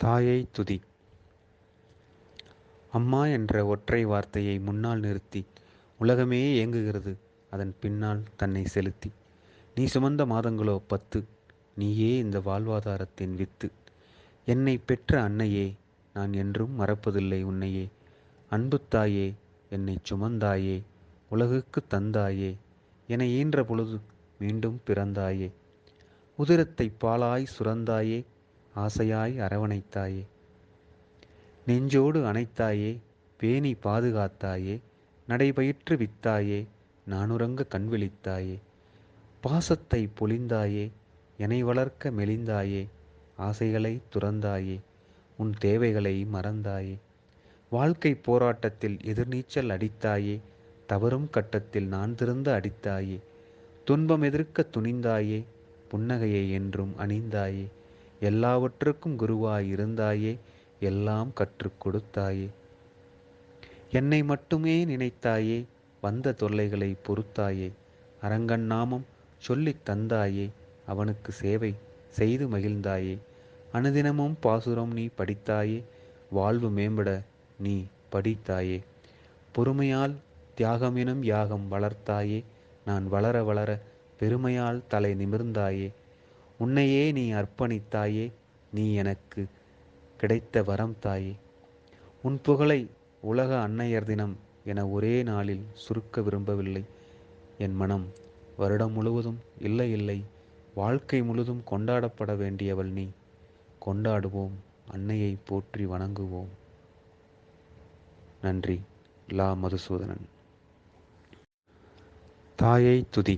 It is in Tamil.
தாயை துதி. அம்மா என்ற ஒற்றை வார்த்தையை முன்னால் நிறுத்தி உலகமே ஏங்குகிறது அதன் பின்னால் தன்னை செலுத்தி. நீ சுமந்த மாதங்களோ 10, நீயே இந்த வாழ்வாதாரத்தின் வித்து. என்னை பெற்ற அன்னையே, நான் என்றும் மறப்பதில்லை உன்னையே. அன்பு தாயே, என்னை சுமந்தாயே, உலகுக்கு தந்தாயே, என ஈன்ற பொழுது மீண்டும் பிறந்தாயே. உதிரத்தை பாலாய் சுரந்தாயே, ஆசையாய் அரவணைத்தாயே. நெஞ்சோடு அணைத்தாயே, பேணி பாதுகாத்தாயே, நடைபயிற்று வித்தாயே, நானுறங்க கண்விழித்தாயே. பாசத்தை பொழிந்தாயே, என்னை வளர்க்க மெலிந்தாயே, ஆசைகளை துறந்தாயே, உன் தேவைகளை மறந்தாயே. வாழ்க்கை போராட்டத்தில் எதிர்நீச்சல் அடித்தாயே, தவறும் கட்டத்தில் நான் திருந்த அடித்தாயே. துன்பம் எதிர்க்க துணிந்தாயே, புன்னகையை என்றும் அணிந்தாயே. எல்லாவற்றுக்கும் குருவாய் இருந்தாயே, எல்லாம் கற்றுக் கொடுத்தாயே. என்னை மட்டுமே நினைத்தாயே, வந்த தொல்லைகளை பொறுத்தாயே. அரங்கன் நாமம் சொல்லித் தந்தாயே, அவனுக்கு சேவை செய்து மகிழ்ந்தாயே. அனுதினமும் பாசுரம் நீ படித்தாயே, வாழ்வு மேம்பட நீ படித்தாயே. பொறுமையால் தியாகமெனும் யாகம் வளர்த்தாயே, நான் வளர வளர பெருமையால் தலை நிமிர்ந்தாயே. உன்னையே நீ அர்ப்பணித்தாயே, நீ எனக்கு கிடைத்த வரம் தாயே. உன் புகழை உலக அன்னையர் தினம் என ஒரே நாளில் சுருக்க விரும்பவில்லை. என் மனம் வருடம் முழுவதும் இல்லை இல்லை, வாழ்க்கை முழுதும் கொண்டாடப்பட வேண்டியவள் நீ. கொண்டாடுவோம், அன்னையை போற்றி வணங்குவோம். நன்றி. லா. மதுசூதனன். தாயை துதி.